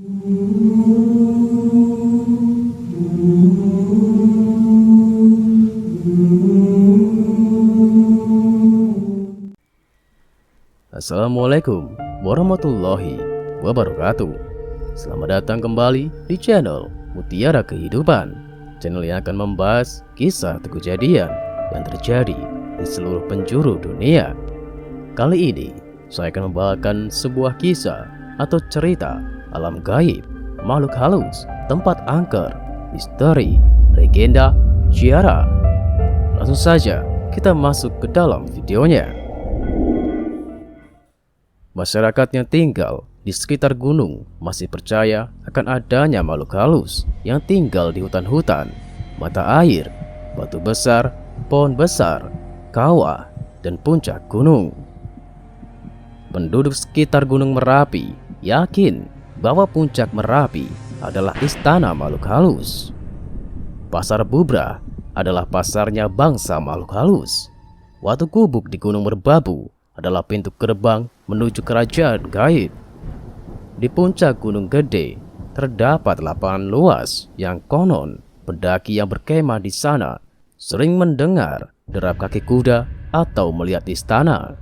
Assalamualaikum warahmatullahi wabarakatuh. Selamat datang kembali di channel Mutiara Kehidupan, channel yang akan membahas kisah atau kejadian yang terjadi di seluruh penjuru dunia. Kali ini saya akan membawakan sebuah kisah atau cerita alam gaib, makhluk halus, tempat angker, misteri, legenda, ziarah. Langsung saja kita masuk ke dalam videonya. Masyarakat yang tinggal di sekitar gunung masih percaya akan adanya makhluk halus yang tinggal di hutan-hutan, mata air, batu besar, pohon besar, kawah, dan puncak gunung. Penduduk sekitar Gunung Merapi yakin bahwa puncak Merapi adalah istana makhluk halus. Pasar Bubrah adalah pasarnya bangsa makhluk halus. Watu Gubuk di Gunung Merbabu adalah pintu gerbang menuju kerajaan gaib. Di puncak Gunung Gede terdapat lapangan luas yang konon pendaki yang berkemah di sana sering mendengar derap kaki kuda atau melihat istana.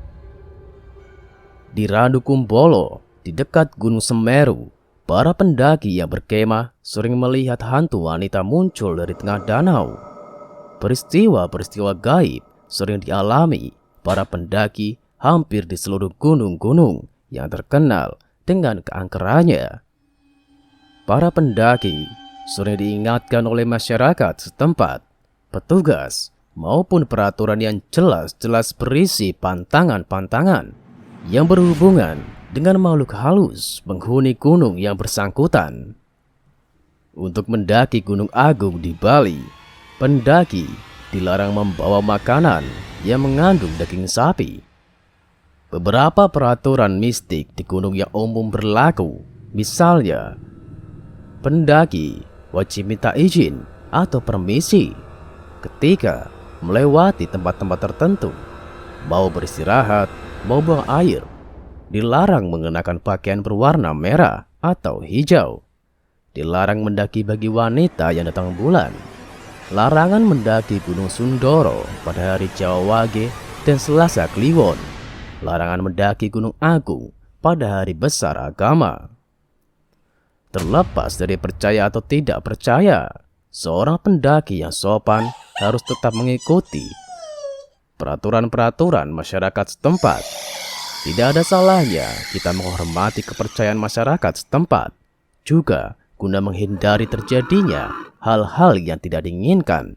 Di Randu Kumbolo di dekat Gunung Semeru, para pendaki yang berkemah sering melihat hantu wanita muncul dari tengah danau. Peristiwa-peristiwa gaib sering dialami para pendaki hampir di seluruh gunung-gunung yang terkenal dengan keangkerannya. Para pendaki sering diingatkan oleh masyarakat setempat, petugas, maupun peraturan yang jelas-jelas berisi pantangan-pantangan yang berhubungan dengan makhluk halus penghuni gunung yang bersangkutan. Untuk mendaki Gunung Agung di Bali, pendaki dilarang membawa makanan yang mengandung daging sapi. Beberapa peraturan mistik di gunung yang umum berlaku, misalnya pendaki wajib minta izin atau permisi ketika melewati tempat-tempat tertentu, mau beristirahat, mau buang air. Dilarang mengenakan pakaian berwarna merah atau hijau. Dilarang mendaki bagi wanita yang datang bulan. Larangan mendaki Gunung Sundoro pada hari Jawa Wage dan Selasa Kliwon. Larangan mendaki Gunung Agung pada hari besar agama. Terlepas dari percaya atau tidak percaya, seorang pendaki yang sopan harus tetap mengikuti peraturan-peraturan masyarakat setempat. Tidak ada salahnya kita menghormati kepercayaan masyarakat setempat, juga guna menghindari terjadinya hal-hal yang tidak diinginkan.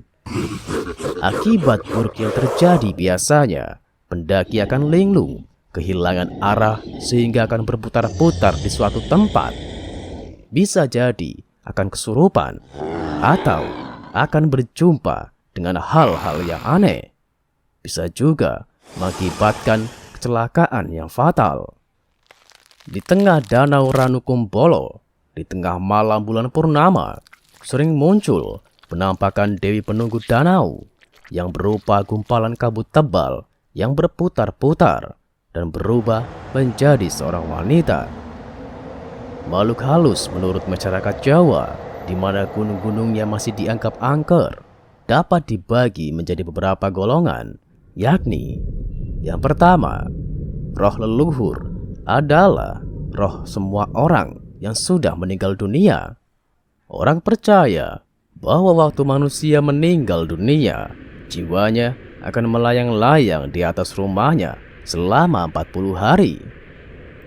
Akibat buruk yang terjadi biasanya, pendaki akan linglung, kehilangan arah sehingga akan berputar-putar di suatu tempat. Bisa jadi akan kesurupan atau akan berjumpa dengan hal-hal yang aneh. Bisa juga mengakibatkan kecelakaan yang fatal. Di tengah danau Randu Kumbolo, di tengah malam bulan purnama, sering muncul penampakan Dewi Penunggu Danau yang berupa gumpalan kabut tebal yang berputar-putar dan berubah menjadi seorang wanita. Makhluk halus menurut masyarakat Jawa, di mana gunung-gunungnya masih dianggap angker, dapat dibagi menjadi beberapa golongan, yakni yang pertama, roh leluhur adalah roh semua orang yang sudah meninggal dunia. Orang percaya bahwa waktu manusia meninggal dunia, jiwanya akan melayang-layang di atas rumahnya selama 40 hari.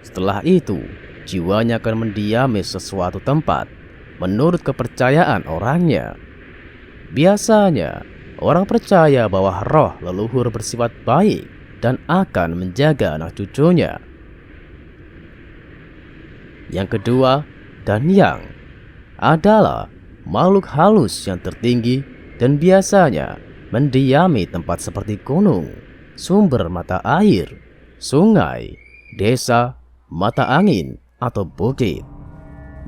Setelah itu, jiwanya akan mendiami sesuatu tempat menurut kepercayaan orangnya. Biasanya, orang percaya bahwa roh leluhur bersifat baik dan akan menjaga anak cucunya. Yang kedua, Danyang adalah makhluk halus yang tertinggi dan biasanya mendiami tempat seperti gunung, sumber mata air, sungai, desa, mata angin, atau bukit.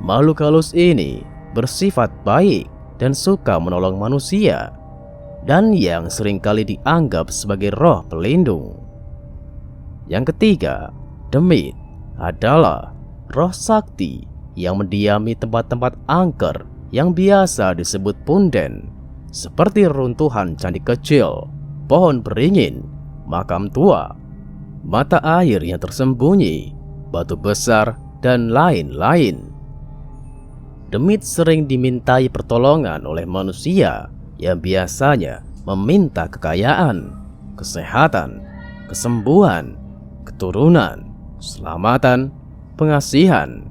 Makhluk halus ini bersifat baik dan suka menolong manusia, dan yang seringkali dianggap sebagai roh pelindung. Yang ketiga, Demit adalah roh sakti yang mendiami tempat-tempat angker yang biasa disebut punden, seperti runtuhan candi kecil, pohon beringin, makam tua, mata air yang tersembunyi, batu besar, dan lain-lain. Demit sering dimintai pertolongan oleh manusia yang biasanya meminta kekayaan, kesehatan, kesembuhan, keturunan, keselamatan, pengasihan.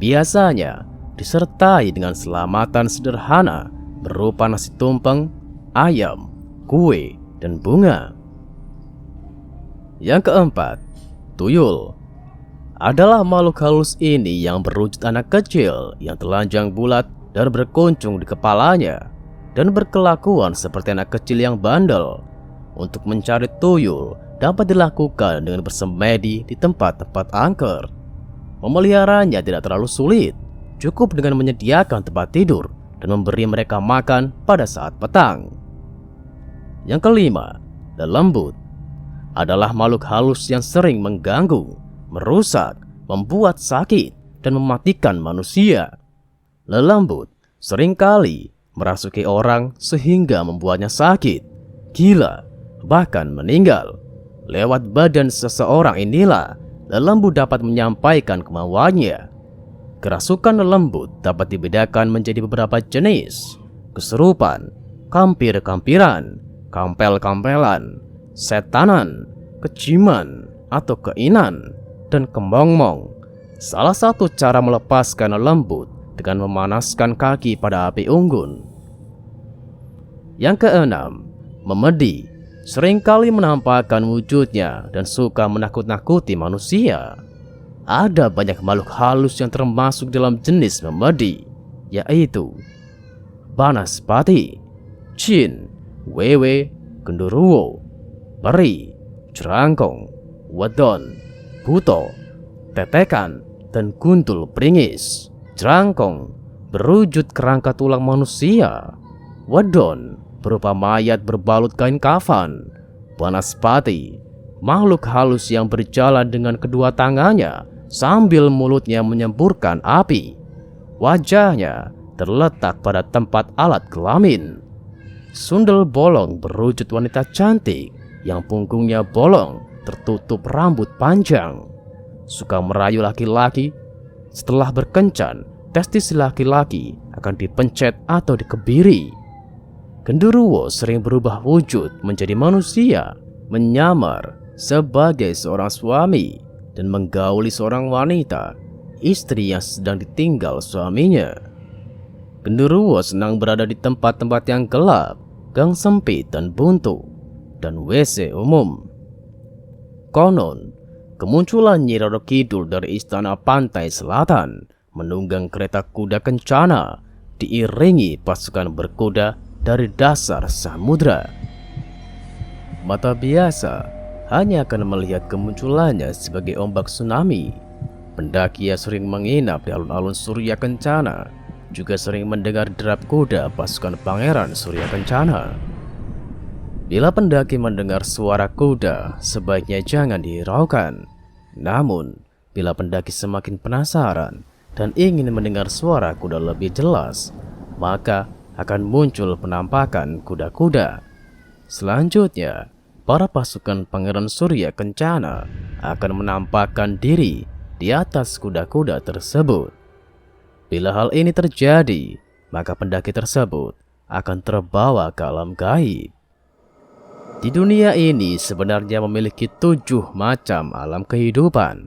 Biasanya disertai dengan selamatan sederhana berupa nasi tumpeng, ayam, kue, dan bunga. Yang keempat, tuyul adalah makhluk halus ini yang berwujud anak kecil yang telanjang bulat dan berkuncung di kepalanya, dan berkelakuan seperti anak kecil yang bandel. Untuk mencari tuyul dapat dilakukan dengan bersemedi di tempat-tempat angker. Memeliharanya tidak terlalu sulit, cukup dengan menyediakan tempat tidur dan memberi mereka makan pada saat petang. Yang kelima, lelembut adalah makhluk halus yang sering mengganggu, merusak, membuat sakit, dan mematikan manusia. Lelembut seringkali merasuki orang sehingga membuatnya sakit, gila, bahkan meninggal. Lewat badan seseorang inilah lelembut dapat menyampaikan kemauannya. Kerasukan lelembut dapat dibedakan menjadi beberapa jenis: kesurupan, kampir-kampiran, kampel-kampelan, setanan, kejiman atau keinan, dan kemongbong. Salah satu cara melepaskan lembut dengan memanaskan kaki pada api unggun. Yang keenam, memedi seringkali menampakkan wujudnya dan suka menakut-nakuti manusia. Ada banyak makhluk halus yang termasuk dalam jenis memedi, yaitu Banaspati, Jin, Wewe, Genderuwo, Peri, Jerangkong, Wedon, Buto, Tetekan, dan Guntul Pringis. Jerangkong berwujud kerangka tulang manusia. Wedon berupa mayat berbalut kain kafan. Banaspati, makhluk halus yang berjalan dengan kedua tangannya sambil mulutnya menyemburkan api. Wajahnya terletak pada tempat alat kelamin. Sundel bolong berwujud wanita cantik yang punggungnya bolong tertutup rambut panjang. Suka merayu laki-laki. Setelah berkencan, testis laki-laki akan dipencet atau dikebiri. Genderuwo sering berubah wujud menjadi manusia, menyamar sebagai seorang suami, dan menggauli seorang wanita, istri yang sedang ditinggal suaminya. Genderuwo senang berada di tempat-tempat yang gelap, gang sempit dan buntu, dan WC umum. Konon, kemunculan Nyi Roro Kidul dari istana pantai selatan menunggang kereta kuda kencana, diiringi pasukan berkuda dari dasar samudra. Mata biasa hanya akan melihat kemunculannya sebagai ombak tsunami. Pendaki yang sering menginap di alun-alun Surya Kencana juga sering mendengar derap kuda pasukan Pangeran Surya Kencana. Bila pendaki mendengar suara kuda, sebaiknya jangan dihiraukan. Namun, bila pendaki semakin penasaran dan ingin mendengar suara kuda lebih jelas, maka akan muncul penampakan kuda-kuda. Selanjutnya, para pasukan Pangeran Surya Kencana akan menampakkan diri di atas kuda-kuda tersebut. Bila hal ini terjadi, maka pendaki tersebut akan terbawa ke alam gaib. Di dunia ini sebenarnya memiliki 7 macam alam kehidupan,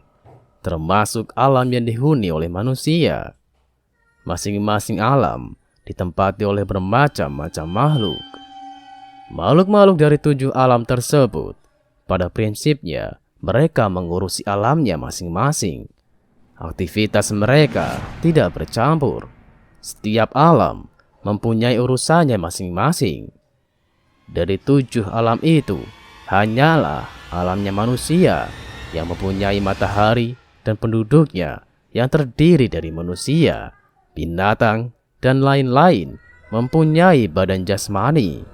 termasuk alam yang dihuni oleh manusia. Masing-masing alam ditempati oleh bermacam-macam makhluk. Makhluk-makhluk dari 7 alam tersebut, pada prinsipnya mereka mengurusi alamnya masing-masing. Aktivitas mereka tidak bercampur. Setiap alam mempunyai urusannya masing-masing. Dari 7 alam itu, hanyalah alamnya manusia yang mempunyai matahari dan penduduknya yang terdiri dari manusia, binatang, dan lain-lain mempunyai badan jasmani.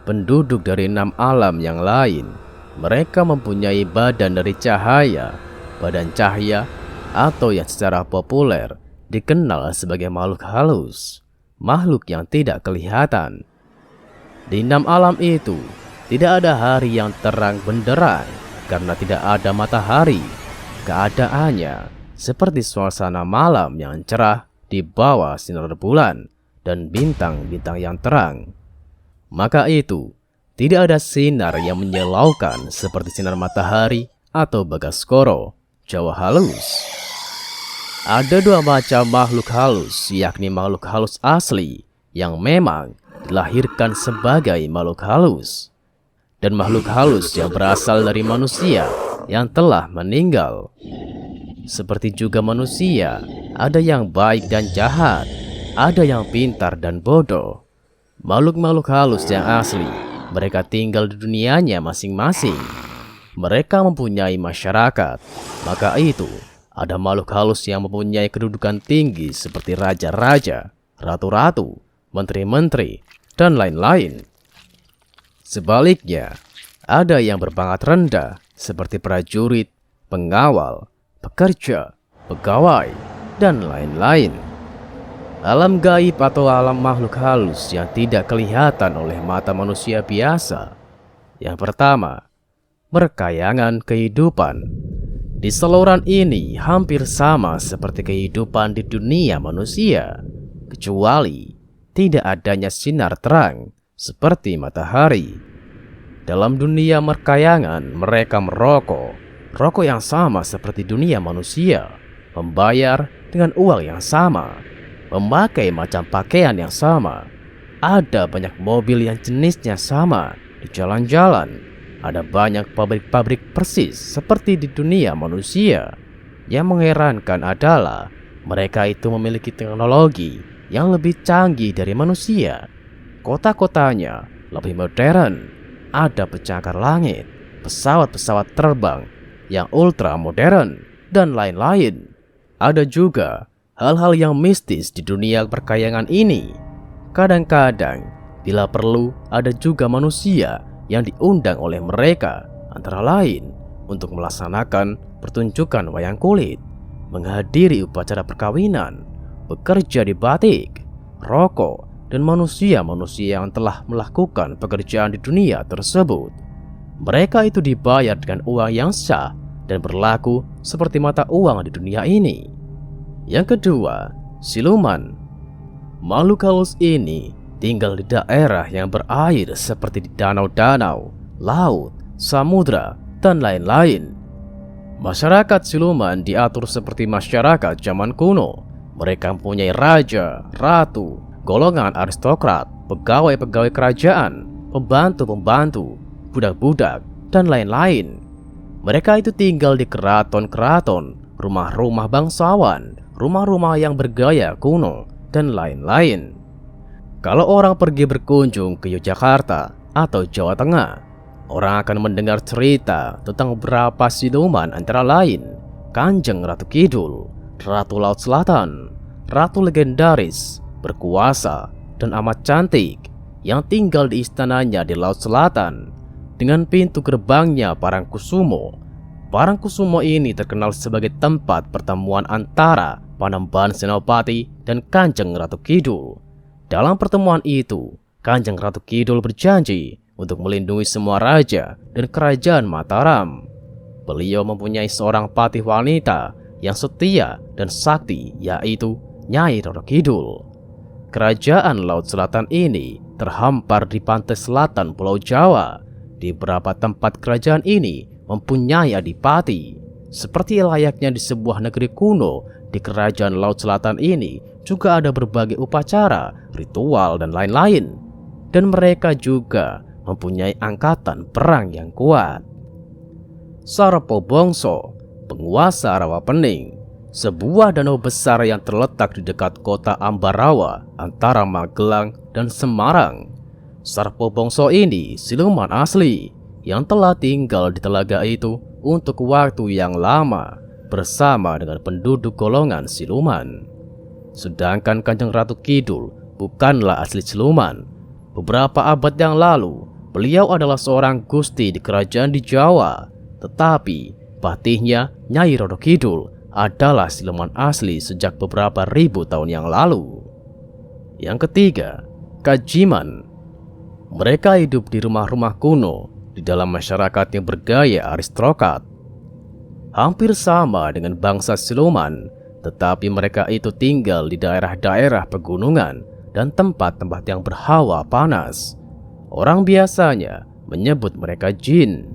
Penduduk dari 6 alam yang lain, mereka mempunyai badan dari cahaya, badan cahaya, atau yang secara populer dikenal sebagai makhluk halus, makhluk yang tidak kelihatan. Di 6 alam itu, tidak ada hari yang terang benderang karena tidak ada matahari. Keadaannya seperti suasana malam yang cerah di bawah sinar bulan dan bintang-bintang yang terang. Maka itu, tidak ada sinar yang menyilaukan seperti sinar matahari atau Bagaskoro, Jawa halus. Ada 2 macam makhluk halus, yakni makhluk halus asli yang memang dilahirkan sebagai makhluk halus, dan makhluk halus yang berasal dari manusia yang telah meninggal. Seperti juga manusia, ada yang baik dan jahat, ada yang pintar dan bodoh. Makhluk-makhluk halus yang asli, mereka tinggal di dunianya masing-masing. Mereka mempunyai masyarakat, maka itu ada makhluk halus yang mempunyai kedudukan tinggi seperti raja-raja, ratu-ratu, menteri-menteri, dan lain-lain. Sebaliknya, ada yang berpangkat rendah seperti prajurit, pengawal, pekerja, pegawai, dan lain-lain. Alam gaib atau alam makhluk halus yang tidak kelihatan oleh mata manusia biasa. Yang pertama, merkayangan kehidupan. Di saluran ini hampir sama seperti kehidupan di dunia manusia, kecuali tidak adanya sinar terang seperti matahari. Dalam dunia merkayangan, mereka merokok, rokok yang sama seperti dunia manusia, membayar dengan uang yang sama, memakai macam pakaian yang sama, ada banyak mobil yang jenisnya sama di jalan-jalan. Ada banyak pabrik-pabrik persis seperti di dunia manusia. Yang mengherankan adalah mereka itu memiliki teknologi yang lebih canggih dari manusia. Kota-kotanya lebih modern. Ada pencakar langit, pesawat-pesawat terbang yang ultra modern, dan lain-lain. Ada juga hal-hal yang mistis di dunia perkayangan ini. Kadang-kadang, bila perlu, ada juga manusia yang diundang oleh mereka, antara lain untuk melaksanakan pertunjukan wayang kulit, menghadiri upacara perkawinan, bekerja di batik, rokok, dan manusia-manusia yang telah melakukan pekerjaan di dunia tersebut. Mereka itu dibayar dengan uang yang sah dan berlaku seperti mata uang di dunia ini. Yang kedua, siluman. Makhluk halus ini tinggal di daerah yang berair seperti di danau-danau, laut, samudra, dan lain-lain. Masyarakat siluman diatur seperti masyarakat zaman kuno. Mereka mempunyai raja, ratu, golongan aristokrat, pegawai-pegawai kerajaan, pembantu-pembantu, budak-budak, dan lain-lain. Mereka itu tinggal di keraton-keraton, rumah-rumah bangsawan, rumah-rumah yang bergaya kuno, dan lain-lain. Kalau orang pergi berkunjung ke Yogyakarta atau Jawa Tengah, orang akan mendengar cerita tentang beberapa siluman, antara lain Kanjeng Ratu Kidul, Ratu Laut Selatan, ratu legendaris, berkuasa, dan amat cantik yang tinggal di istananya di Laut Selatan dengan pintu gerbangnya Parangkusumo. Parangkusumo ini terkenal sebagai tempat pertemuan antara Panembahan Senopati dan Kanjeng Ratu Kidul. Dalam pertemuan itu, Kanjeng Ratu Kidul berjanji untuk melindungi semua raja dan kerajaan Mataram. Beliau mempunyai seorang patih wanita yang setia dan sakti, yaitu Nyai Roro Kidul. Kerajaan Laut Selatan ini terhampar di pantai selatan Pulau Jawa. Di beberapa tempat kerajaan ini mempunyai adipati. Seperti layaknya di sebuah negeri kuno, di kerajaan Laut Selatan ini juga ada berbagai upacara, ritual, dan lain-lain. Dan mereka juga mempunyai angkatan perang yang kuat. Sarapo Bongso, penguasa Rawapening, sebuah danau besar yang terletak di dekat kota Ambarawa antara Magelang dan Semarang. Sarapo Bongso ini siluman asli yang telah tinggal di telaga itu untuk waktu yang lama bersama dengan penduduk golongan siluman. Sedangkan Kanjeng Ratu Kidul bukanlah asli siluman. Beberapa abad yang lalu, beliau adalah seorang gusti di kerajaan di Jawa. Tetapi patihnya Nyai Roro Kidul adalah siluman asli sejak beberapa ribu tahun yang lalu. Yang ketiga, Kajiman. Mereka hidup di rumah-rumah kuno di dalam masyarakat yang bergaya aristokrat. Hampir sama dengan bangsa siluman, tetapi mereka itu tinggal di daerah-daerah pegunungan dan tempat-tempat yang berhawa panas. Orang biasanya menyebut mereka jin.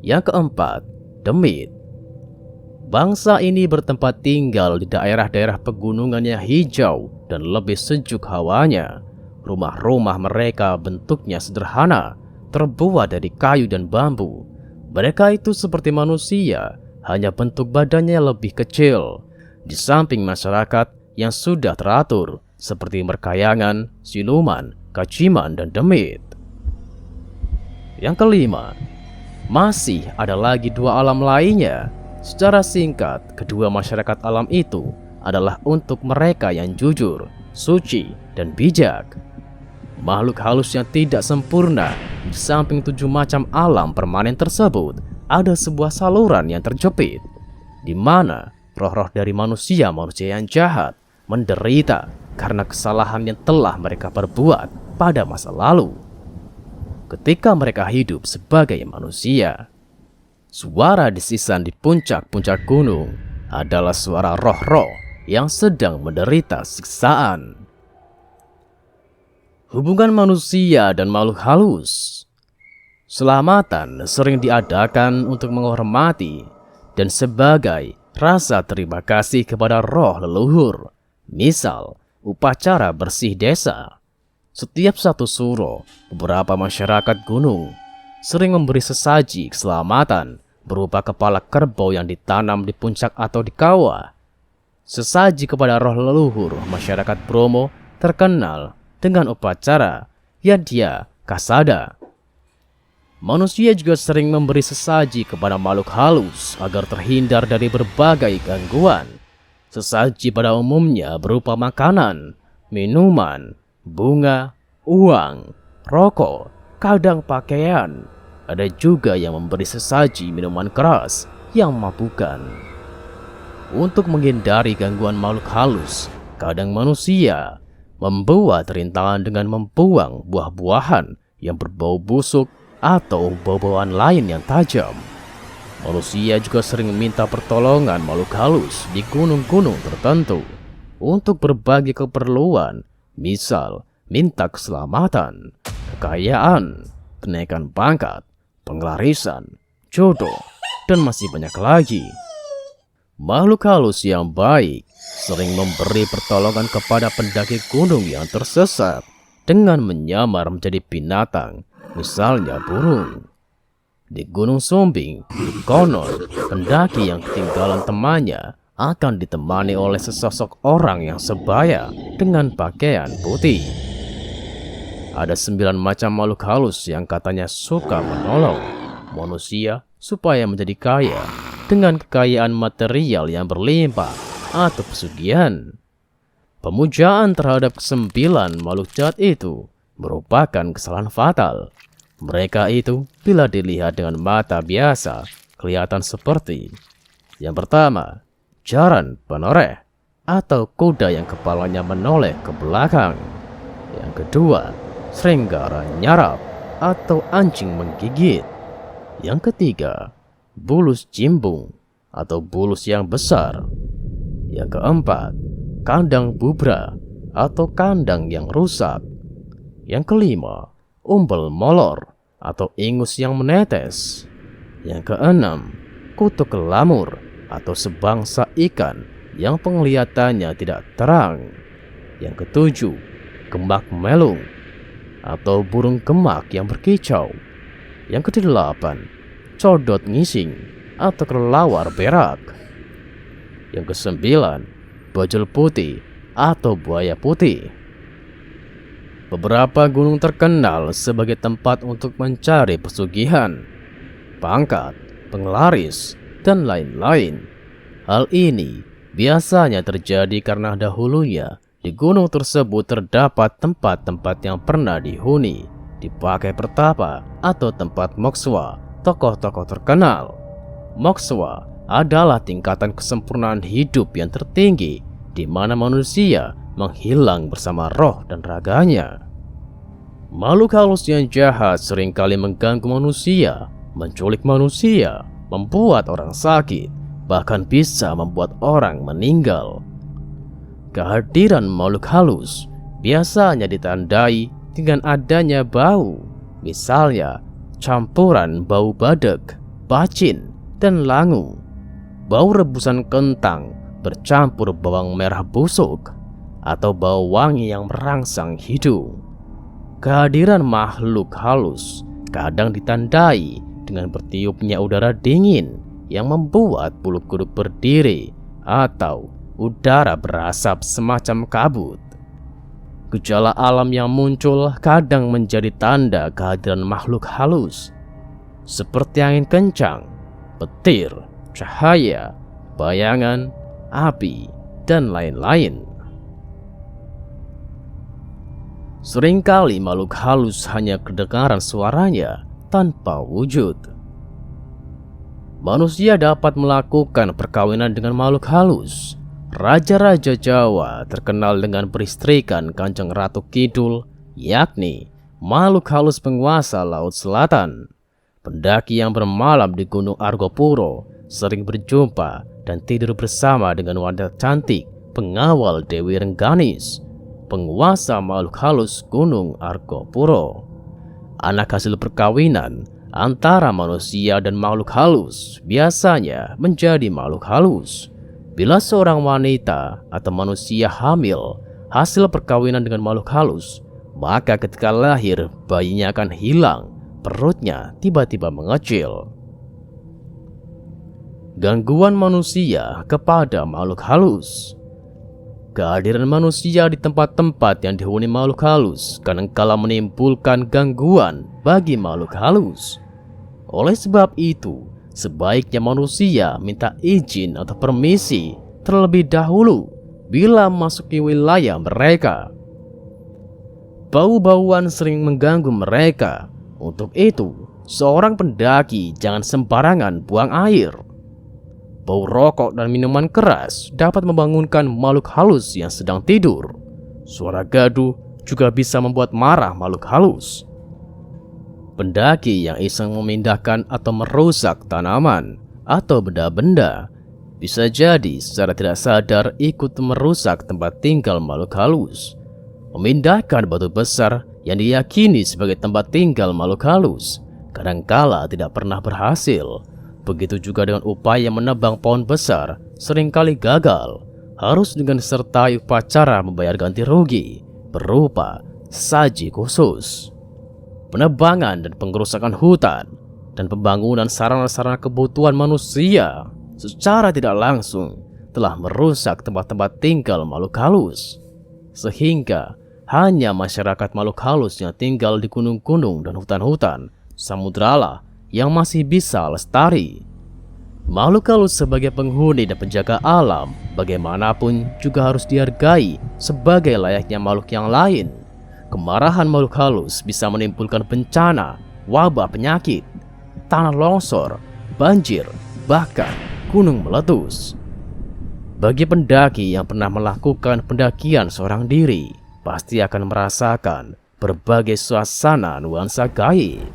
Yang keempat, Demit. Bangsa ini bertempat tinggal di daerah-daerah pegunungan yang hijau dan lebih sejuk hawanya. Rumah-rumah mereka bentuknya sederhana, terbuat dari kayu dan bambu. Mereka itu seperti manusia, hanya bentuk badannya lebih kecil. Di samping masyarakat yang sudah teratur, seperti merkayangan, siluman, kajiman, dan demit. Yang kelima, masih ada lagi dua alam lainnya. Secara singkat, kedua masyarakat alam itu adalah untuk mereka yang jujur, suci, dan bijak. Makhluk halus yang tidak sempurna. Di samping 7 macam alam permanen tersebut, ada sebuah saluran yang terjepit, di mana roh-roh dari manusia-manusia yang jahat menderita karena kesalahan yang telah mereka perbuat pada masa lalu. Ketika mereka hidup sebagai manusia, suara desisan di puncak-puncak gunung adalah suara roh-roh yang sedang menderita siksaan. Hubungan manusia dan makhluk halus. Selamatan sering diadakan untuk menghormati dan sebagai rasa terima kasih kepada roh leluhur. Misal, upacara bersih desa. Setiap satu suro, beberapa masyarakat gunung sering memberi sesaji keselamatan berupa kepala kerbau yang ditanam di puncak atau di kawah. Sesaji kepada roh leluhur masyarakat Bromo terkenal dengan upacara Yadya Kasada. Manusia juga sering memberi sesaji kepada makhluk halus agar terhindar dari berbagai gangguan. Sesaji pada umumnya berupa makanan, minuman, bunga, uang, rokok, kadang pakaian. Ada juga yang memberi sesaji minuman keras yang memabukkan. Untuk menghindari gangguan makhluk halus, kadang manusia membuat rintangan dengan membuang buah-buahan yang berbau busuk atau bau-bauan lain yang tajam. Manusia juga sering meminta pertolongan makhluk halus di gunung-gunung tertentu untuk berbagai keperluan, misal minta keselamatan, kekayaan, kenaikan pangkat, penglarisan, jodoh, dan masih banyak lagi. Makhluk halus yang baik sering memberi pertolongan kepada pendaki gunung yang tersesat dengan menyamar menjadi binatang, misalnya burung. Di Gunung Sumbing, konon pendaki yang ketinggalan temannya akan ditemani oleh sesosok orang yang sebaya dengan pakaian putih. Ada 9 macam makhluk halus yang katanya suka menolong manusia supaya menjadi kaya dengan kekayaan material yang berlimpah atau pesugihan. Pemujaan terhadap ke-9 makhluk jahat itu merupakan kesalahan fatal. Mereka itu bila dilihat dengan mata biasa kelihatan seperti: yang pertama, jaran penoreh atau kuda yang kepalanya menoleh ke belakang. Yang kedua, srenggara nyarap atau anjing menggigit. Yang ketiga, bulus jimbung atau bulus yang besar. Yang keempat, kandang bubra atau kandang yang rusak. Yang kelima, umbel molor atau ingus yang menetes. Yang keenam, kutuk lamur atau sebangsa ikan yang penglihatannya tidak terang. Yang ketujuh, gemak melung atau burung gemak yang berkicau. Yang kedelapan, codot ngising atau kelelawar berak. Yang kesembilan, bajul putih atau buaya putih. Beberapa gunung terkenal sebagai tempat untuk mencari pesugihan, pangkat, penglaris, dan lain-lain. Hal ini biasanya terjadi karena dahulunya di gunung tersebut terdapat tempat-tempat yang pernah dihuni, dipakai pertapa atau tempat mokswa tokoh-tokoh terkenal. Mokswa adalah tingkatan kesempurnaan hidup yang tertinggi, di mana manusia menghilang bersama roh dan raganya. Makhluk halus yang jahat seringkali mengganggu manusia, menculik manusia, membuat orang sakit, bahkan bisa membuat orang meninggal. Kehadiran makhluk halus biasanya ditandai dengan adanya bau, misalnya campuran bau badak, bacin, dan langu. Bau rebusan kentang bercampur bawang merah busuk, atau bau wangi yang merangsang hidung. Kehadiran makhluk halus kadang ditandai dengan bertiupnya udara dingin yang membuat bulu kuduk berdiri atau udara berasap semacam kabut. Gejala alam yang muncul kadang menjadi tanda kehadiran makhluk halus, seperti angin kencang, petir, cahaya, bayangan, api, dan lain-lain. Seringkali makhluk halus hanya kedengaran suaranya tanpa wujud. Manusia dapat melakukan perkawinan dengan makhluk halus. Raja-raja Jawa terkenal dengan beristrikan Kanjeng Ratu Kidul, yakni makhluk halus penguasa Laut Selatan. Pendaki yang bermalam di Gunung Argopuro sering berjumpa dan tidur bersama dengan wanita cantik pengawal Dewi Rengganis, penguasa makhluk halus Gunung Argopuro. Anak hasil perkawinan antara manusia dan makhluk halus biasanya menjadi makhluk halus. Bila seorang wanita atau manusia hamil hasil perkawinan dengan makhluk halus, maka ketika lahir bayinya akan hilang, perutnya tiba-tiba mengecil. Gangguan manusia kepada makhluk halus. Kehadiran manusia di tempat-tempat yang dihuni makhluk halus kadangkala menimbulkan gangguan bagi makhluk halus. Oleh sebab itu, sebaiknya manusia minta izin atau permisi terlebih dahulu bila memasuki wilayah mereka. Bau-bauan sering mengganggu mereka. Untuk itu, seorang pendaki jangan sembarangan buang air. Bau rokok dan minuman keras dapat membangunkan makhluk halus yang sedang tidur. Suara gaduh juga bisa membuat marah makhluk halus. Pendaki yang iseng memindahkan atau merusak tanaman atau benda-benda bisa jadi secara tidak sadar ikut merusak tempat tinggal makhluk halus. Memindahkan batu besar yang diyakini sebagai tempat tinggal makhluk halus kadangkala tidak pernah berhasil. Begitu juga dengan upaya menebang pohon besar seringkali gagal, harus dengan disertai upacara membayar ganti rugi berupa saji khusus. Penebangan dan pengerusakan hutan dan pembangunan sarana-sarana kebutuhan manusia secara tidak langsung telah merusak tempat-tempat tinggal makhluk halus, sehingga hanya masyarakat makhluk halus yang tinggal di gunung-gunung dan hutan-hutan samudralah yang masih bisa lestari. Makhluk halus sebagai penghuni dan penjaga alam bagaimanapun juga harus dihargai sebagai layaknya makhluk yang lain. Kemarahan makhluk halus bisa menimbulkan bencana, wabah penyakit, tanah longsor, banjir, bahkan gunung meletus. Bagi pendaki yang pernah melakukan pendakian seorang diri, pasti akan merasakan berbagai suasana nuansa gaib.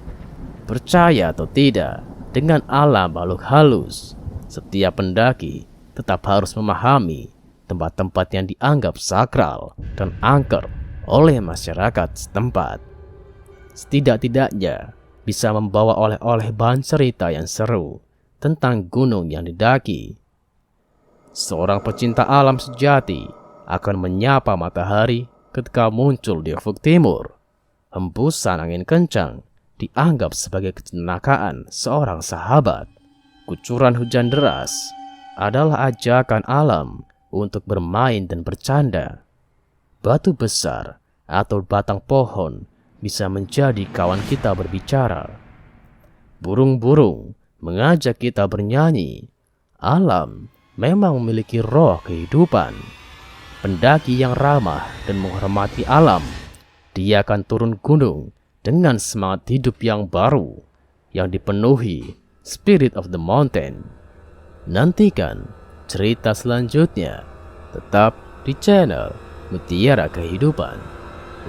Percaya atau tidak dengan alam makhluk halus, setiap pendaki tetap harus memahami tempat-tempat yang dianggap sakral dan angker oleh masyarakat setempat. Setidak-tidaknya bisa membawa oleh-oleh bahan cerita yang seru tentang gunung yang didaki. Seorang pecinta alam sejati akan menyapa matahari ketika muncul di ufuk timur. Hembusan angin kencang dianggap sebagai kecelakaan seorang sahabat. Kucuran hujan deras adalah ajakan alam untuk bermain dan bercanda. Batu besar atau batang pohon bisa menjadi kawan kita berbicara. Burung-burung mengajak kita bernyanyi. Alam memang memiliki roh kehidupan. Pendaki yang ramah dan menghormati alam, dia akan turun gunung dengan semangat hidup yang baru, yang dipenuhi spirit of the mountain. Nantikan cerita selanjutnya tetap di channel Mutiara Kehidupan.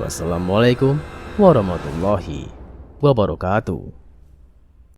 Wassalamualaikum warahmatullahi wabarakatuh.